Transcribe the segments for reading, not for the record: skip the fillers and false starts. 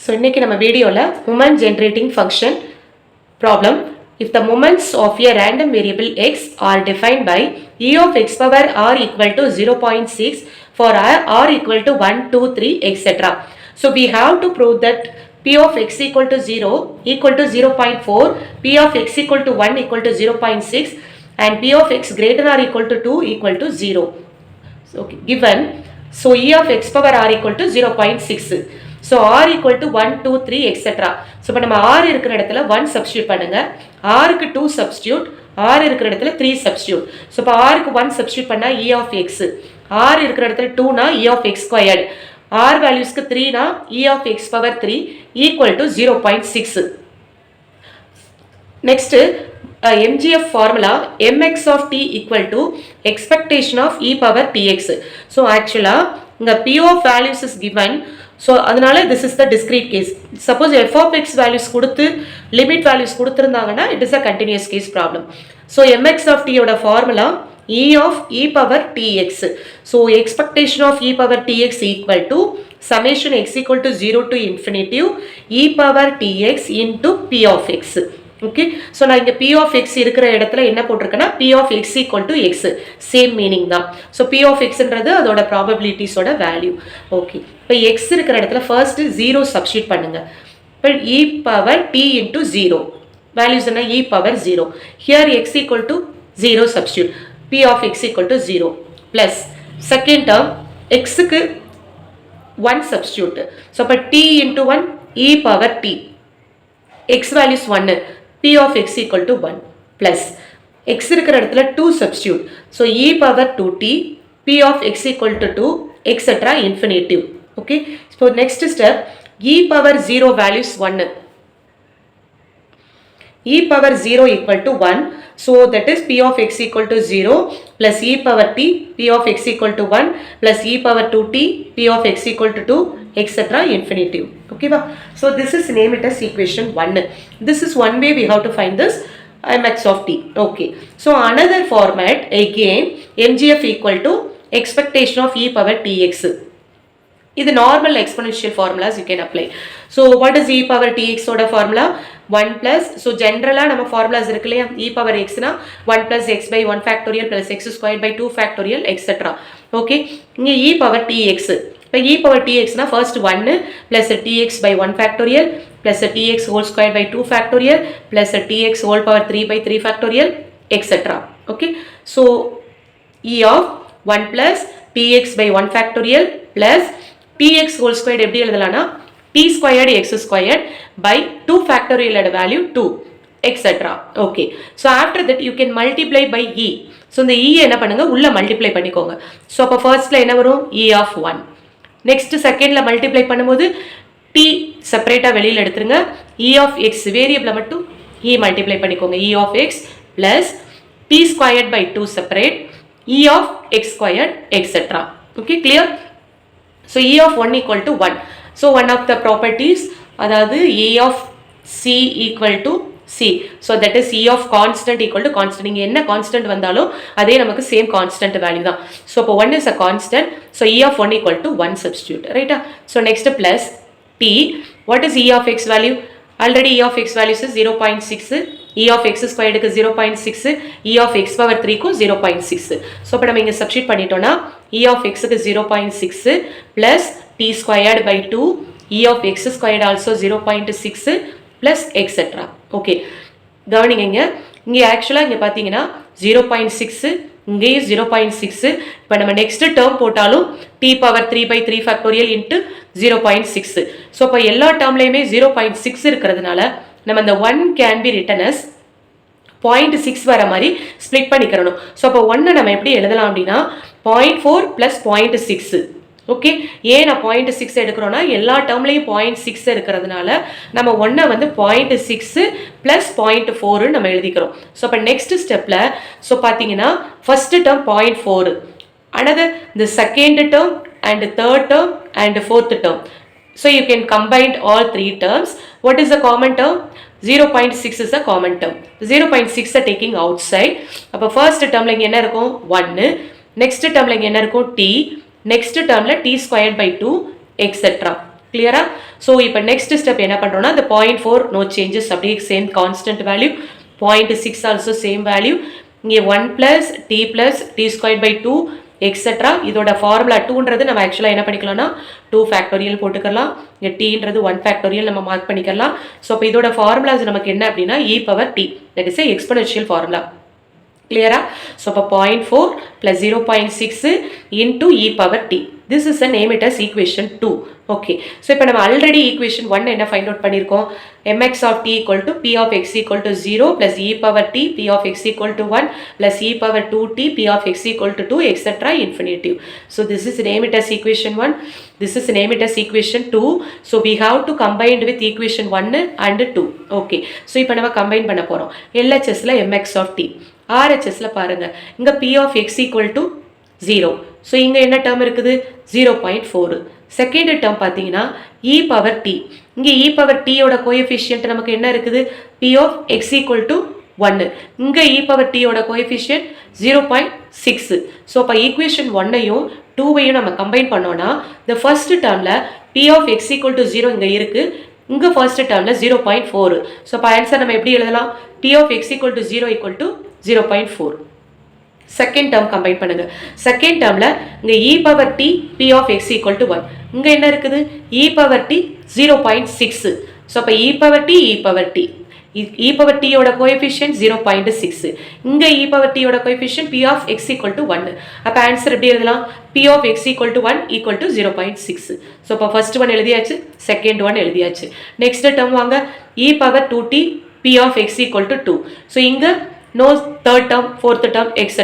So இன்னைக்கு நம்ம வீடியோல moment generating function problem. If the moments of a random variable x are defined by e of x power r equal to 0.6 for r equal to 1, 2, 3, etc. So we have to prove that p of x equal to 0 equal to 0.4, p of x equal to 1 equal to 0.6 and p of x greater than or equal to 2 equal to 0. So given, so e of x power r equal to 0.6. So r equal to 1, 2, 3, etc. So இப்போ நம்ம r இருக்கிற இடத்துல 1 substitute பண்ணுங்க, r க்கு 2 substitute, r இருக்கிற இடத்துல 3 substitute. So இப்போ r க்கு 1 substitute பண்ணா e of x, r இருக்கிற இடத்துல 2 னா e of x squared, r valuesக்கு 3 னா e of x power 3 equal to 0.6. Next, MGF formula mx of t equal to expectation of e power tx. So actually இங்க p of values is given. So அதனால this is the discrete case. Suppose f of x values கொடுத்து limit values கொடுத்திருந்தாங்கன்னா it is a continuous case problem. So mx of t ஓட formula e of e power tx. So expectation of e power tx equal to summation x equal to 0 to infinity e power tx into p of x. Okay, so நான் இங்க p of x இருக்கிற இடத்துல என்ன போட்டிருக்கேன்னா p of x equal to x, same meaning தான். So p of x ன்றது அதோட probabilities ஓட value. Okay, இப்போ x இருக்கிற இடத்துல first 0 substitute பண்ணுங்க. இப்போ e power t into 0 values என்ன e power 0. Here x equal to 0 substitute, p of x equal to 0 plus second term x க்கு 1 substitute. So இப்போ t into 1 e power t, x values 1, p of x equal to 1 plus x இருக்கிற இடத்துல 2 substitute. So e power 2t, p of x equal to 2, etc. infinitive. Okay, so next step e power 0 values 1, e power 0 equal to 1. So that is p of x equal to 0 plus e power t, p of x equal to 1 plus e power 2t, p of x equal to 2, etc. infinitive. Okay, so this is name it as equation 1. This is one way we have to find this mx of t. Okay, so another format again mgf equal to expectation of e power tx. This normal exponential formulas you can apply. So what is e power tx oda formula? 1 plus, so generally நம்ம formulas இருக்கு இல்லையா, e power x னா 1 plus x by 1 factorial plus x squared by 2 factorial etc. Okay, இங்க e power tx, இப்போ e power tx னா first 1 plus tx by 1 factorial plus tx whole squared by 2 factorial plus tx whole power 3 by 3 factorial etc. Okay, so e of 1 plus tx by 1 factorial plus tx whole squared எப்படி எழுதலாம்னா t squared x squared by 2 factorial at value 2 etc. Okay, so after that you can multiply by e. So இந்த e என்ன பண்ணுங்க உள்ள multiply பண்ணிக்கோங்க. So அப்ப firstல என்ன வரும் e of 1, next secondல multiply பண்ணும்போது t செப்பரேட்டா வெளியில எடுத்துருங்க, e of x வேரியபிள மட்டும் e multiply பண்ணிக்கோங்க, e of x plus t squared by 2 separate, e of x squared etc. Okay, clear? So e of 1 equal to 1. So one of the properties அதாவது e of c equal to c. So that is e of constant equal to constant. இங்க என்ன constant வந்தாலும் அதே நமக்கு same constant value தான். So இப்போ 1 is a constant. So e of 1 equal to 1 substitute. Right? So next plus t. What is e of x value? Already e of x values is 0.6. e of x squared க்கு 0.6, e of x power 3 க்கு 0.6. So இப்போ நம்ம இங்க substitute பண்ணிட்டோம்னா e of x க்கு 0.6 plus t squared by 2, e of x squared also 0.6 plus etc. Okay, கவனிங்க இங்க ஆக்சுவலா இங்க பாத்தீங்கன்னா 0.6, இங்கேயும் 0.6. இப்போ நம்ம நெக்ஸ்ட் டேர்ம் போட்டாலும் t power 3 by 3 factorial into 0.6. So இப்போ எல்லா டேர்ம்லையுமே 0.6 இருக்கிறதுனால நம்ம இந்த 1 can be written as 0.6 வர மாதிரி ஸ்ப்ளிட் பண்ணிக்கிறணும். ஸோ அப்போ 1 நம்ம எப்படி எழுதலாம் அப்படின்னா 0.4 plus 0.6. ஓகே, ஏன் நான் 0.6 எடுக்கிறோன்னா எல்லா டேர்ம்லையும் 0.6 இருக்கிறதுனால நம்ம 1 வந்து 0.6 plus 0.4 நம்ம எழுதிக்கிறோம். ஸோ அப்போ நெக்ஸ்ட் ஸ்டெப்ல ஸோ பார்த்தீங்கன்னா first term 0.4, another the second term and third term and fourth term. So you can combine all three terms. What is the common term? 0.6 is a common term. 0.6 are taking outside. அப்போ first termல இங்க என்ன இருக்கும் 1, next termல இங்க என்ன இருக்கும் t, next termல t squared by 2 etc. கிளியரா? So இப்போ நெக்ஸ்ட் ஸ்டெப் என்ன பண்ணுறோம்னா இந்த 0.4 நோ சேஞ்சஸ் அப்படியே same constant value, 0.6 also same value, இங்கே 1 plus T square by 2 etcetera. இதோட ஃபார்முலா 2ன்றது நம்ம ஆக்சுவலாக என்ன பண்ணிக்கலாம்னா 2 ஃபேக்டோரியல் போட்டுக்கலாம், இங்கே டீன்றது 1 ஃபேக்டோரியல் நம்ம மார்க் பண்ணிக்கலாம். ஸோ இப்போ இதோட ஃபார்முலாஸ் நமக்கு என்ன அப்படின்னா e power t, that is exponential formula. கிளியரா? ஸோ இப்போ 0.4 plus 0.6 into e power t. This is a name it as equation 2. Okay, so இப்போ நம்ம ஆல்ரெடி ஈக்குவேஷன் 1 என்ன ஃபைண்ட் அவுட் பண்ணியிருக்கோம், mx of t equal to p of x equal to 0 plus e power t p of x equal to 1 plus e power 2t p of x equal to 2 etc. infinitive. So this is name it as equation 1. This is name it as equation 2. So we have to combine with equation 1 and 2. Okay, so இப்போ நம்ம combine பண்ண போகிறோம். LHSல mx of t, RHSல பாருங்க இங்கே p of x equal to 0. So இங்கே என்ன term இருக்குது 0.4. Second term பார்த்தீங்கன்னா e பவர் t, இங்கே e பவர் t யோட கோஎஃபிஷியன்ட் நமக்கு என்ன இருக்குது p of x equal to 1. இங்கே e பவர் t யோட கோஎஃபிஷியன்ட் 0.6. ஸோ அப்போ ஈக்குவேஷன் 1ஐயும் 2ஐயும் நம்ம கம்பைன் பண்ணோன்னா இந்த ஃபர்ஸ்ட் டேர்மில் p of x equal to 0 இங்கே இருக்குது, இங்கே ஃபர்ஸ்ட் டேர்மில் 0.4. ஸோ அப்போ ஆன்சர் நம்ம எப்படி எழுதலாம், p of x equal to 0 equal to 0.4. Second term combine பண்ணுங்க. செகண்ட் டேர்ம்ல இங்க e power t p of x equal to 1, இங்க என்ன இருக்குது e பவர் t 0.6. ஸோ அப்போ e power t e power t யோட கோஎஃபிஷியன்ட் 0.6, இங்க e பவர் t யோட coefficient p of x equal to 1. அப்போ ஆன்சர் எப்படி எழுதலாம், p of x equal to 1 equal to 0.6. So இப்போ ஃபர்ஸ்ட் ஒன் எழுதியாச்சு, second one எழுதியாச்சு. நெக்ஸ்ட் டேர்ம் வாங்க, e power 2t p of x equal to 2. So இங்க no third term, fourth term etc.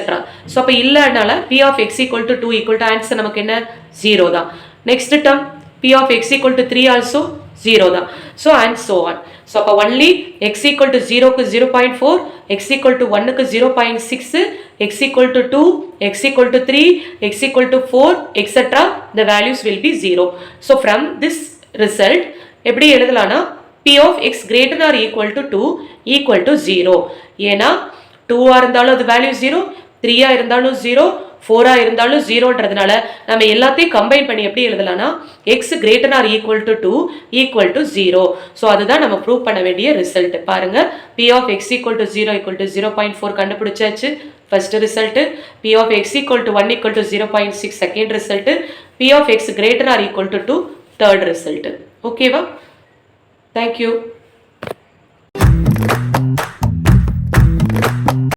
So அப்போ இல்லைனால p of x equal to 2 equal to answer நமக்கு என்ன 0 தான். Next term p of x equal to 3 also 0 தான். So and so on. So அப்போ only x equal to 0க்கு 0.4, x equal to 1க்கு 0.6, x equal to 2, x equal to 3, x equal to 4 etc. the values will be 0. So from this result எப்படி எழுதலாம்னா p of x greater than or equal to 2 equal to 0. ஏன்னா 2 இருந்தாலும் அது value 0, 3 இருந்தாலும் 0, 4 இருந்தாலும் 0ன்றதுனால நம்ம எல்லாத்தையும் combine பண்ணி எப்படி எழுதலாம்னா x greater than or equal to 2 equal to 0. So அதுதான் நம்ம ப்ரூவ் பண்ண வேண்டிய ரிசல்ட். பாருங்க p of x equal to 0 equal to 0.4 கண்டுபிடிச்சாச்சு first result, p of x equal to 1 equal to 0.6 second result, p of x greater than or equal to 2 third result. ஓகேவா? Thank you.